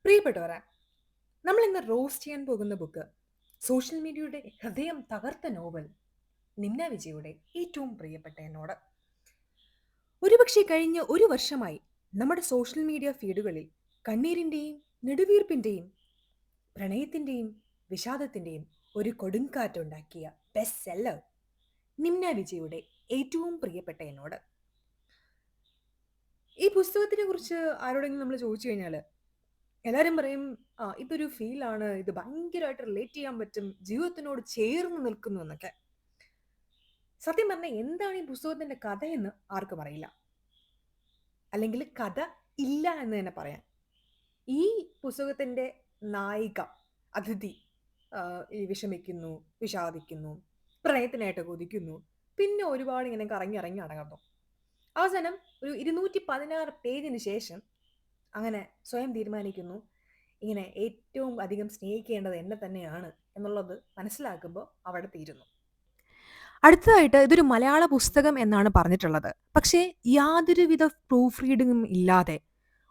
പ്രിയപ്പെട്ടവരെ, നമ്മൾ ഇന്ന് റോസ്റ്റ് ചെയ്യാൻ പോകുന്ന ബുക്ക് സോഷ്യൽ മീഡിയയുടെ ഹൃദയം തകർത്ത നോവൽ നിമ്ന വിജയുടെ ഏറ്റവും പ്രിയപ്പെട്ട എന്നോട്. ഒരുപക്ഷെ കഴിഞ്ഞ ഒരു വർഷമായി നമ്മുടെ സോഷ്യൽ മീഡിയ ഫീഡുകളിൽ കണ്ണീരിന്റെയും നെടുവീർപ്പിന്റെയും പ്രണയത്തിന്റെയും വിഷാദത്തിന്റെയും ഒരു കൊടുങ്കാറ്റുണ്ടാക്കിയ ബെസ്റ്റ് സെല്ലർ നിമ്ന വിജയുടെ ഏറ്റവും പ്രിയപ്പെട്ട എന്നോട്. ഈ പുസ്തകത്തിനെ കുറിച്ച് ആരോടെങ്കിലും നമ്മൾ ചോദിച്ചു കഴിഞ്ഞാൽ എല്ലാരും പറയും, ഇതൊരു ഫീലാണ്, ഇത് ഭയങ്കരമായിട്ട് റിലേറ്റ് ചെയ്യാൻ പറ്റും, ജീവിതത്തിനോട് ചേർന്ന് നിൽക്കുന്നു എന്നൊക്കെ. സത്യം പറഞ്ഞാൽ എന്താണ് ഈ പുസ്തകത്തിന്റെ കഥയെന്ന് ആർക്കും അറിയില്ല, അല്ലെങ്കിൽ കഥ ഇല്ല എന്ന് തന്നെ പറയാം. ഈ പുസ്തകത്തിന്റെ നായിക അതിഥി ഈ വിഷമിക്കുന്നു, വിഷാദിക്കുന്നു, പ്രണയത്തിനായിട്ട് കൊതിക്കുന്നു, പിന്നെ ഒരുപാട് ഇങ്ങനെ കറങ്ങി ഇറങ്ങി അടങ്ങുന്നു. അവസാനം ഒരു 216 പേജിന് ശേഷം അങ്ങനെ സ്വയം തീരുമാനിക്കുന്നു, ഇങ്ങനെ ഏറ്റവും അധികം സ്നേഹിക്കേണ്ടത് എന്നെ തന്നെയാണ് എന്നുള്ളത് മനസ്സിലാക്കുമ്പോൾ അവിടെ തീരുന്നു. അടുത്തതായിട്ട് ഇതൊരു മലയാള പുസ്തകം എന്നാണ് പറഞ്ഞിട്ടുള്ളത്. പക്ഷേ യാതൊരുവിധ പ്രൂഫ് റീഡിങ്ങും ഇല്ലാതെ,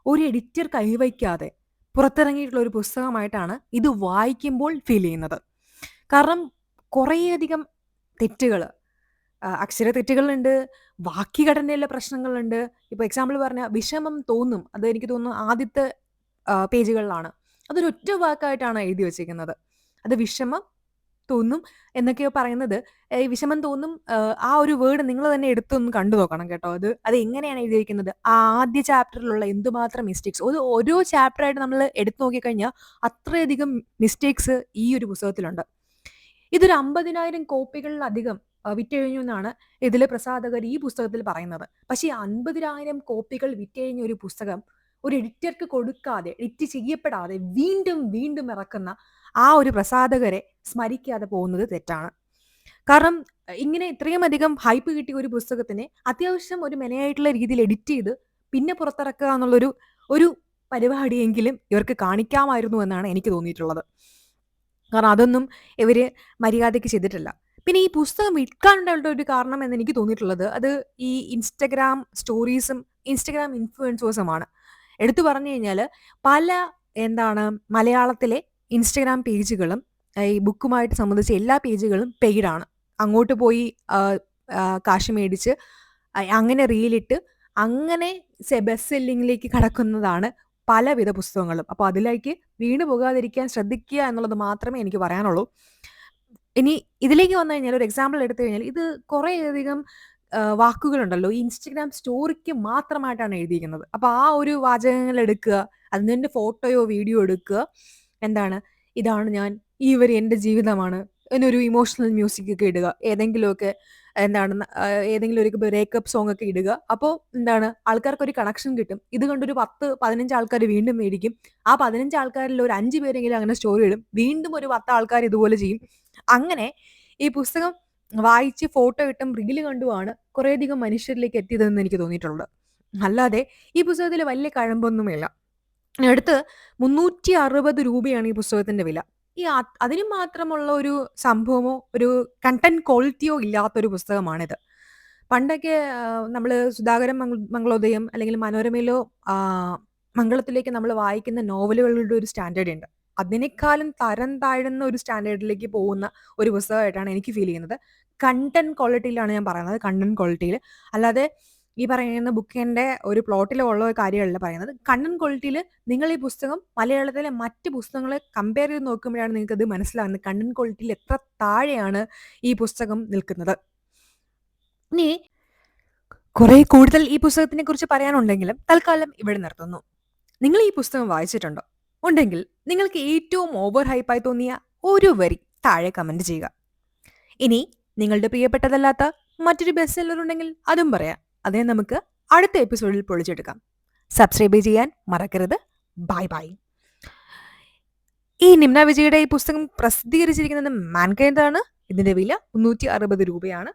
ഒരു എഡിറ്റർ കൈവയ്ക്കാതെ പുറത്തിറങ്ങിയിട്ടുള്ള ഒരു പുസ്തകമായിട്ടാണ് ഇത് വായിക്കുമ്പോൾ ഫീൽ ചെയ്യുന്നത്. കാരണം കുറേയധികം തെറ്റുകൾ, അക്ഷര തെറ്റുകളുണ്ട്, വാക്യഘടനയിലെ പ്രശ്നങ്ങളുണ്ട്. ഇപ്പോൾ എക്സാമ്പിൾ പറഞ്ഞാൽ വിഷമം തോന്നും, അത് എനിക്ക് തോന്നുന്നു ആദ്യത്തെ പേജുകളിലാണ്. അതൊരു ഒറ്റ വാക്കായിട്ടാണ് എഴുതി വെച്ചിരിക്കുന്നത്. അത് വിഷമം തോന്നും എന്നൊക്കെയോ പറയുന്നത്. ഈ വിഷമം തോന്നും, ആ ഒരു വേർഡ് നിങ്ങൾ തന്നെ എടുത്തൊന്ന് കണ്ടു നോക്കണം കേട്ടോ. അത് എങ്ങനെയാണ് എഴുതിയിരിക്കുന്നത്, ആ ആദ്യ ചാപ്റ്ററിലുള്ള എന്തുമാത്രം മിസ്റ്റേക്സ്, ഓരോ ചാപ്റ്ററായിട്ട് നമ്മൾ എടുത്തു നോക്കിക്കഴിഞ്ഞാൽ അത്രയധികം മിസ്റ്റേക്സ് ഈ ഒരു പുസ്തകത്തിലുണ്ട്. ഇതൊരു 50,000 കോപ്പികളിലധികം വിറ്റഴിഞ്ഞു എന്നാണ് ഇതിലെ പ്രസാധകർ ഈ പുസ്തകത്തിൽ പറയുന്നത്. പക്ഷേ ഈ 50,000 കോപ്പികൾ വിറ്റഴിഞ്ഞ ഒരു പുസ്തകം ഒരു എഡിറ്റർക്ക് കൊടുക്കാതെ, എഡിറ്റ് ചെയ്യപ്പെടാതെ വീണ്ടും വീണ്ടും ഇറക്കുന്ന ആ ഒരു പ്രസാധകരെ സ്മരിക്കാതെ പോകുന്നത് തെറ്റാണ്. കാരണം ഇങ്ങനെ ഇത്രയും അധികം ഹൈപ്പ് കിട്ടിയ ഒരു പുസ്തകത്തിനെ അത്യാവശ്യം ഒരു മെനയായിട്ടുള്ള രീതിയിൽ എഡിറ്റ് ചെയ്ത് പിന്നെ പുറത്തിറക്കുക എന്നുള്ളൊരു ഒരു പരിപാടിയെങ്കിലും ഇവർക്ക് കാണിക്കാമായിരുന്നു എന്നാണ് എനിക്ക് തോന്നിയിട്ടുള്ളത്. കാരണം അതൊന്നും ഇവര് മര്യാദയ്ക്ക് ചെയ്തിട്ടില്ല. പിന്നെ ഈ പുസ്തകം വിൽക്കാനുള്ള ഒരു കാരണം എന്ന് എനിക്ക് തോന്നിയിട്ടുള്ളത്, അത് ഈ ഇൻസ്റ്റഗ്രാം സ്റ്റോറീസും ഇൻസ്റ്റഗ്രാം ഇൻഫ്ലുവൻസേഴ്സുമാണ്. എടുത്തു പറഞ്ഞു കഴിഞ്ഞാൽ പല മലയാളത്തിലെ ഇൻസ്റ്റഗ്രാം പേജുകളും ഈ ബുക്കുമായിട്ട് സംബന്ധിച്ച എല്ലാ പേജുകളും പെയ്ഡാണ്. അങ്ങോട്ട് പോയി കാശ് മേടിച്ച് അങ്ങനെ റീലിട്ട് അങ്ങനെ ബെസ്റ്റ് സെല്ലിങ്ങിലേക്ക് കടക്കുന്നതാണ് പലവിധ പുസ്തകങ്ങളും. അപ്പോൾ അതിലേക്ക് വീണു പോകാതിരിക്കാൻ ശ്രദ്ധിക്കുക എന്നുള്ളത് മാത്രമേ എനിക്ക് പറയാനുള്ളൂ. ഇനി ഇതിലേക്ക് വന്നു കഴിഞ്ഞാൽ ഒരു എക്സാമ്പിൾ എടുത്തു കഴിഞ്ഞാൽ, ഇത് കുറേയധികം വാക്കുകളുണ്ടല്ലോ ഈ ഇൻസ്റ്റഗ്രാം സ്റ്റോറിക്ക് മാത്രമായിട്ടാണ് എഴുതിയിരിക്കുന്നത്. അപ്പോൾ ആ ഒരു വാചകങ്ങൾ എടുക്കുക, അതിൻ്റെ ഫോട്ടോയോ വീഡിയോ എടുക്കുക, ഇതാണ് ഞാൻ, ഈ ഒരു എൻ്റെ ജീവിതമാണ് എന്നൊരു ഇമോഷണൽ മ്യൂസിക് ഒക്കെ ഇടുക, ഏതെങ്കിലുമൊക്കെ ഏതെങ്കിലും ഒരു ബ്രേക്കപ്പ് സോങ് ഒക്കെ ഇടുക. അപ്പോൾ ആൾക്കാർക്ക് ഒരു കണക്ഷൻ കിട്ടും. ഇത് കണ്ടൊരു 10-15 ആൾക്കാർ വീണ്ടും മേടിക്കും. ആ 15 ആൾക്കാരിൽ ഒരു 5 പേരെങ്കിലും അങ്ങനെ സ്റ്റോറി ഇടും, വീണ്ടും ഒരു 10 ആൾക്കാർ ഇതുപോലെ ചെയ്യും. അങ്ങനെ ഈ പുസ്തകം വായിച്ച് ഫോട്ടോ ഇട്ടും റീല് കണ്ടുമാണ് കുറേയധികം മനുഷ്യരിലേക്ക് എത്തിയതെന്ന് എനിക്ക് തോന്നിയിട്ടുള്ളത്. അല്ലാതെ ഈ പുസ്തകത്തിൽ വലിയ കഴമ്പൊന്നുമില്ല. അടുത്ത് 360 രൂപയാണ് ഈ പുസ്തകത്തിന്റെ വില. അതിന് മാത്രമുള്ള ഒരു സംഭവമോ ഒരു കണ്ടന്റ് ക്വാളിറ്റിയോ ഇല്ലാത്തൊരു പുസ്തകമാണിത്. പണ്ടൊക്കെ നമ്മൾ സുധാകരൻ മംഗളോദയം അല്ലെങ്കിൽ മനോരമയിലോ മംഗളത്തിലേക്ക് നമ്മൾ വായിക്കുന്ന നോവലുകളുടെ ഒരു സ്റ്റാൻഡേർഡ് ഉണ്ട്. അതിനേക്കാളും തരം താഴ്ന്ന ഒരു സ്റ്റാൻഡേർഡിലേക്ക് പോകുന്ന ഒരു പുസ്തകമായിട്ടാണ് എനിക്ക് ഫീൽ ചെയ്യുന്നത്. കണ്ടന്റ് ക്വാളിറ്റിയിലാണ് ഞാൻ പറയുന്നത്, കണ്ടന്റ് ക്വാളിറ്റിയിൽ. അല്ലാതെ ഈ പറയുന്ന ബുക്കിന്റെ ഒരു പ്ലോട്ടിലുള്ള കാര്യമല്ല പറയുന്നത്. കണ്ടന്റ് ക്വാളിറ്റിയിൽ നിങ്ങൾ ഈ പുസ്തകം മലയാളത്തിലെ മറ്റ് പുസ്തകങ്ങളെ കമ്പയർ ചെയ്ത് നോക്കുമ്പോഴാണ് നിങ്ങൾക്ക് അത് മനസ്സിലാകുന്നത്, കണ്ടന്റ് ക്വാളിറ്റിയിൽ എത്ര താഴെയാണ് ഈ പുസ്തകം നിൽക്കുന്നത്. ഇനി കുറെ കൂടുതൽ ഈ പുസ്തകത്തിനെ കുറിച്ച് പറയാനുണ്ടെങ്കിലും തൽക്കാലം ഇവിടെ നിർത്തുന്നു. നിങ്ങൾ ഈ പുസ്തകം വായിച്ചിട്ടുണ്ടോ? ഉണ്ടെങ്കിൽ നിങ്ങൾക്ക് ഏറ്റവും ഓവർ ഹൈപ്പായി തോന്നിയ ഒരു വരി താഴെ കമന്റ് ചെയ്യുക. ഇനി നിങ്ങളുടെ പ്രിയപ്പെട്ടതല്ലാത്ത മറ്റൊരു ബെസ്റ്റ് സെല്ലർ ഉണ്ടെങ്കിൽ അതും പറയാം. അതേ നമുക്ക് അടുത്ത എപ്പിസോഡിൽ പൊളിച്ചെടുക്കാം. സബ്സ്ക്രൈബ് ചെയ്യാൻ മറക്കരുത്. Bye bye. ഈ നിമ്ന വിജയുടെ ഈ പുസ്തകം പ്രസിദ്ധീകരിച്ചിരിക്കുന്നത് മാൻകൈൻഡാണ്. ഇതിന്റെ വില 360 രൂപയാണ്.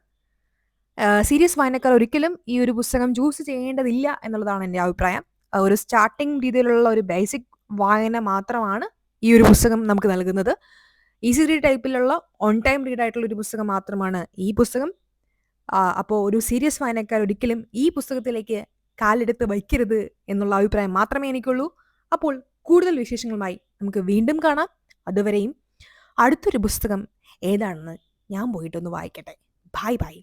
സീരിയസ് വായനക്കാർ ഒരിക്കലും ഈ ഒരു പുസ്തകം ചൂസ് ചെയ്യേണ്ടതില്ല എന്നുള്ളതാണ് എൻ്റെ അഭിപ്രായം. ഒരു സ്റ്റാർട്ടിംഗ് രീതിയിലുള്ള ഒരു ബേസിക് വായന മാത്രമാണ് ഈ ഒരു പുസ്തകം നമുക്ക് നൽകുന്നത്. ഈസി റീഡ് ടൈപ്പിലുള്ള ഓൺ ടൈം റീഡ് ആയിട്ടുള്ള ഒരു പുസ്തകം മാത്രമാണ് ഈ പുസ്തകം. അപ്പോൾ ഒരു സീരിയസ് വായനക്കാർ ഒരിക്കലും ഈ പുസ്തകത്തിലേക്ക് കാലെടുത്ത് വയ്ക്കരുത് എന്നുള്ള അഭിപ്രായം മാത്രമേ എനിക്കുള്ളൂ. അപ്പോൾ കൂടുതൽ വിശേഷങ്ങളുമായി നമുക്ക് വീണ്ടും കാണാം. അതുവരെയും അടുത്തൊരു പുസ്തകം ഏതാണെന്ന് ഞാൻ പോയിട്ടൊന്ന് വായിക്കട്ടെ. Bye bye.